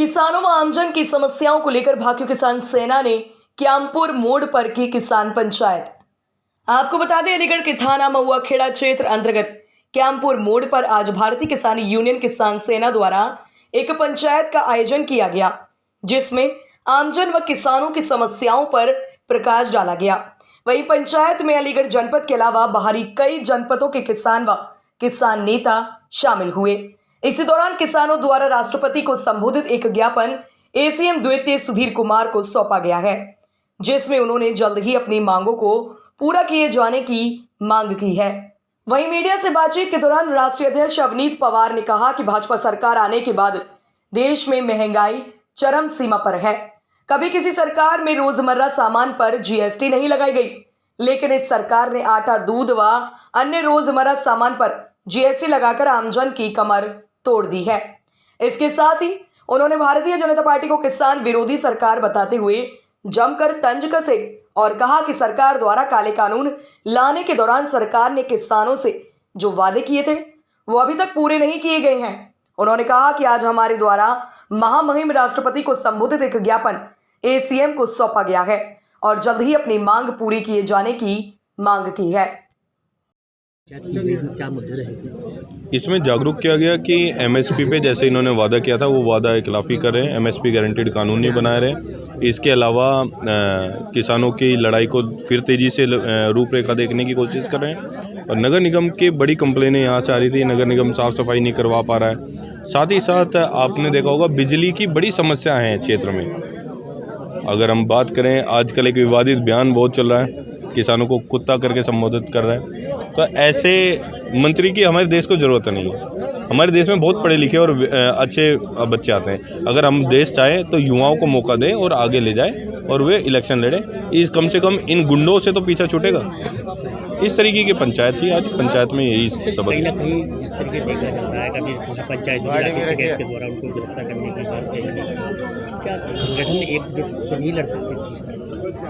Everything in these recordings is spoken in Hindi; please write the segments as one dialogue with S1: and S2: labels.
S1: किसानों व आमजन की समस्याओं को लेकर भाकियू किसान सेना ने क्यामपुर मोड़ पर की किसान पंचायत। आपको बता दें, अलीगढ़ के थाना महुआ खेड़ा क्षेत्र अंतर्गत क्यामपुर मोड़ पर आज भारतीय किसान यूनियन किसान सेना द्वारा एक पंचायत का आयोजन किया गया, जिसमें आमजन व किसानों की समस्याओं पर प्रकाश डाला गया। वहीं पंचायत में अलीगढ़ जनपद के अलावा बाहरी कई जनपदों के किसान व किसान नेता शामिल हुए। इसी दौरान किसानों द्वारा राष्ट्रपति को संबोधित एक ज्ञापन एसीएम द्वितीय सुधीर कुमार को सौंपा गया है, जिसमें उन्होंने जल्द ही अपनी मांगों को पूरा किए जाने की मांग की है। वहीं मीडिया से बातचीत के दौरान राष्ट्रीय अध्यक्ष अवनीत पवार ने कहा कि भाजपा सरकार आने के बाद देश में महंगाई चरम सीमा पर है। कभी किसी सरकार में रोजमर्रा सामान पर जीएसटी नहीं लगाई गई, लेकिन इस सरकार ने आटा, दूध व अन्य रोजमर्रा सामान पर जीएसटी लगाकर आमजन की कमर तोड़ दी है। इसके साथ ही उन्होंने भारतीय जनता पार्टी को किसान विरोधी सरकार बताते हुए जमकर तंज कसे और कहा कि सरकार द्वारा काले कानून लाने के दौरान सरकार ने किसानों से जो वादे किए थे वो अभी तक पूरे नहीं किए गए हैं। उन्होंने कहा कि आज हमारे द्वारा महामहिम राष्ट्रपति को संबोधित एक ज्ञापन एसीएम को सौंपा गया है और जल्द ही अपनी मांग पूरी किए जाने की मांग की है।
S2: क्या मुद्दे रहेंगे?
S3: इसमें जागरूक किया गया कि एमएसपी पे जैसे इन्होंने वादा किया था वो वादा खिलाफी कर रहे हैं, एमएसपी गारंटीड कानून नहीं बनाए रहे। इसके अलावा किसानों की लड़ाई को फिर तेज़ी से रूपरेखा देखने की कोशिश कर रहे हैं। और नगर निगम की बड़ी कंप्लेनें यहाँ से आ रही थी, नगर निगम साफ़ सफाई नहीं करवा पा रहा है। साथ ही साथ आपने देखा होगा बिजली की बड़ी समस्या है क्षेत्र में। अगर हम बात करें, आजकल एक विवादित बयान बहुत चल रहा है, किसानों को कुत्ता करके संबोधित कर रहा है। तो ऐसे मंत्री की हमारे देश को ज़रूरत नहीं है। हमारे देश में बहुत पढ़े लिखे और अच्छे बच्चे आते हैं। अगर हम देश चाहें तो युवाओं को मौका दें और आगे ले जाए और वे इलेक्शन लड़े। इस कम से कम इन गुंडों से तो पीछा छूटेगा। इस तरीके की पंचायत थी आज। पंचायत में यही सबक
S2: कहीं ना कहीं जिस तरीके देखा जा रहा है, कभी पंचायत के द्वारा उनको गिरफ्तार करने की बात कही, क्या संगठन में एकजुट नहीं लड़ सकते इस चीज़ पर?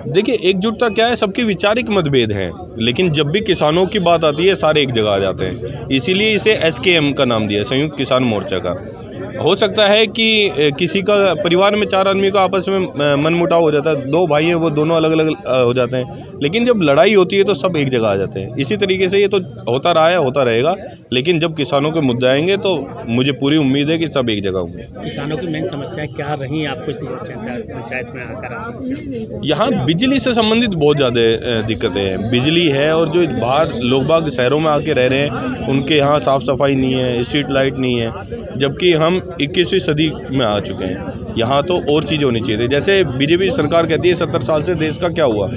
S3: देखिए, एकजुटता क्या है, सबके विचारिक मतभेद हैं, लेकिन जब भी किसानों की बात आती है सारे एक जगह आ जाते हैं। इसीलिए इसे एसकेएम का नाम दिया, संयुक्त किसान मोर्चा का। हो सकता है कि किसी का परिवार में 4 आदमी का आपस में मनमुटाव हो जाता है, 2 भाई हैं वो दोनों अलग अलग हो जाते हैं, लेकिन जब लड़ाई होती है तो सब एक जगह आ जाते हैं। इसी तरीके से ये तो होता रहा है, होता रहेगा, लेकिन जब किसानों के मुद्दे आएंगे तो मुझे पूरी उम्मीद है कि सब एक जगह होंगे।
S2: किसानों की मेन समस्या क्या रही आपको इस पंचायत में आकर?
S3: यहाँ बिजली से संबंधित बहुत ज़्यादा दिक्कतें हैं। बिजली है, और जो बाहर लोग बाग शहरों में आके रह रहे हैं उनके यहाँ साफ़ सफाई नहीं है, स्ट्रीट लाइट नहीं है, जबकि हम 21वीं सदी में आ चुके हैं। यहाँ तो और चीज़ होनी चाहिए थी। जैसे बीजेपी सरकार कहती है 70 साल से देश का क्या हुआ,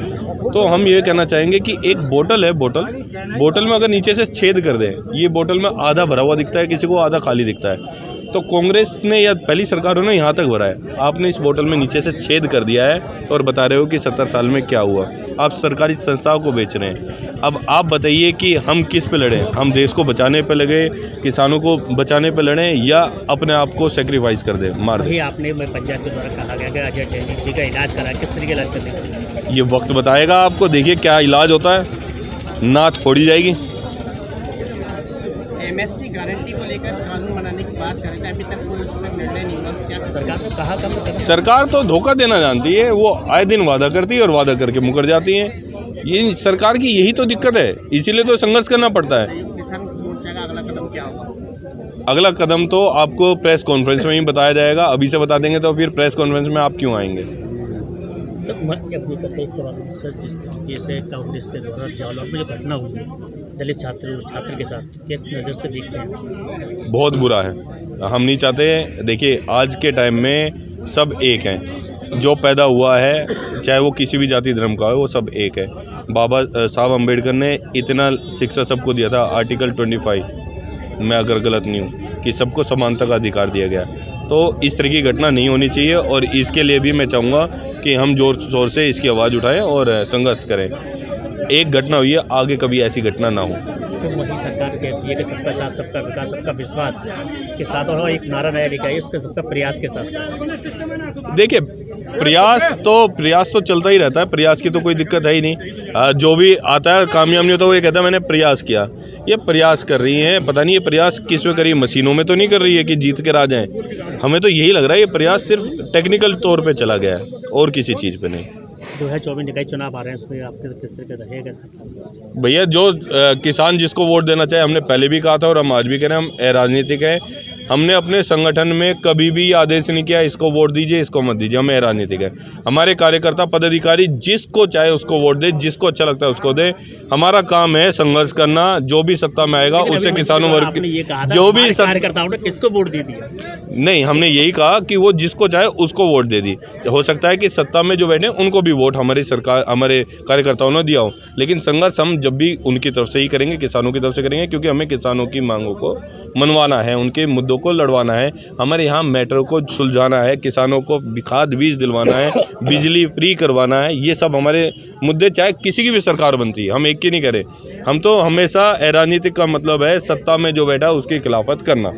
S3: तो हम ये कहना चाहेंगे कि एक बोतल है, बोतल में अगर नीचे से छेद कर दें, ये बोतल में आधा भरा हुआ दिखता है, किसी को आधा खाली दिखता है। तो कांग्रेस ने या पहली सरकारों ने यहाँ तक भरा है, आपने इस बोतल में नीचे से छेद कर दिया है और बता रहे हो कि 70 साल में क्या हुआ। आप सरकारी संस्थाओं को बेच रहे हैं। अब आप बताइए कि हम किस पे लड़ें? हम देश को बचाने पे लगे, किसानों को बचाने पे लड़ें, या अपने आप को सेक्रीफाइस कर दें, मार दें?
S2: आपने पंचायत के द्वारा कहा गया कि अजय जैन जी का इलाज करा, किस तरीके इलाज करने?
S3: ये वक्त बताएगा आपको। देखिए क्या इलाज होता है, नाथ फोड़ी जाएगी।
S2: एमएसपी गारंटी को लेकर कानून बनाने की बात कर रहे थे, अभी तक कोई उसमें निर्णय नहीं हुआ। क्या सरकार को कहा कम? सरकार
S3: तो धोखा देना जानती है, वो आए दिन वादा करती है और वादा करके मुकर जाती है। ये सरकार की यही तो दिक्कत है, इसीलिए तो संघर्ष करना पड़ता है।
S2: किसान मोर्चा का अगला कदम क्या होगा?
S3: अगला कदम तो आपको प्रेस कॉन्फ्रेंस में ही बताया जाएगा। अभी से बता देंगे तो फिर प्रेस कॉन्फ्रेंस में आप क्यों आएंगे?
S2: सर, जिस तरीके से कांग्रेस के द्वारा जालौर में जो घटना हुई दलित छात्र के साथ, किस नज़र से देख रहे हैं? बहुत बुरा है, हम नहीं चाहते। देखिए, आज के टाइम में सब एक हैं। जो पैदा हुआ है, चाहे वो किसी भी जाति धर्म का हो, वो सब एक है। बाबा साहब अम्बेडकर ने इतना शिक्षा सबको दिया था, आर्टिकल 25 मैं अगर गलत नहीं हूँ, कि सबको समानता का अधिकार दिया गया। तो इस तरह की घटना नहीं होनी चाहिए, और इसके लिए भी मैं चाहूँगा कि हम जोर शोर से इसकी आवाज़ उठाएं और संघर्ष करें। एक घटना हुई है, आगे कभी ऐसी घटना ना हो। तो मोदी सरकार कहती है कि सबका साथ, सबका विकास, सबका विश्वास के साथ, और एक नारा नया लिखा है उसके सबका प्रयास के साथ।
S3: देखिए, प्रयास तो चलता ही रहता है, प्रयास की तो कोई दिक्कत है ही नहीं। जो भी आता है कामयाब नहीं होता वो ये कहता है मैंने प्रयास किया। ये प्रयास कर रही हैं, पता नहीं ये प्रयास किस में कर रही है, मशीनों में तो नहीं कर रही है कि जीत के आ जाएं। हमें तो यही लग रहा है ये प्रयास सिर्फ टेक्निकल तौर पे चला गया है और किसी चीज़ पे नहीं।
S2: 2024 निकाय चुनाव आ रहे हैं, उसमें आपके किस तरह का रहेगा?
S3: भैया जो किसान जिसको वोट देना चाहे, हमने पहले भी कहा था और हम आज भी कह रहे हैं, हम राजनीतिक हैं। हमने अपने संगठन में कभी भी आदेश नहीं किया इसको वोट दीजिए इसको मत दीजिए, हम राजनीतिक हैं। हमारे कार्यकर्ता पदाधिकारी जिसको चाहे उसको वोट दे, जिसको अच्छा लगता है उसको दे। हमारा काम है संघर्ष करना, जो भी सत्ता में आएगा उससे किसानों वर्ग जो भी
S2: कार्यकर्ताओं ने किसको वोट दे दिया?
S3: नहीं, हमने यही कहा कि वो जिसको चाहे उसको वोट दे दी। हो सकता है कि सत्ता में जो बैठे उनको भी वोट हमारी सरकार हमारे कार्यकर्ताओं ने दिया हो, लेकिन संघर्ष हम जब भी उनकी तरफ से ही करेंगे, किसानों की तरफ से करेंगे, क्योंकि हमें किसानों की मांगों को मनवाना है, उनके मुद्दों को लड़वाना है। हमारे यहाँ मैटर को सुलझाना है, किसानों को खाद बीज दिलवाना है, बिजली फ्री करवाना है। ये सब हमारे मुद्दे, चाहे किसी की भी सरकार बनती है, हम एक की नहीं करें। हम तो हमेशा राजनीतिक का मतलब है सत्ता में जो बैठा उसकी खिलाफत करना।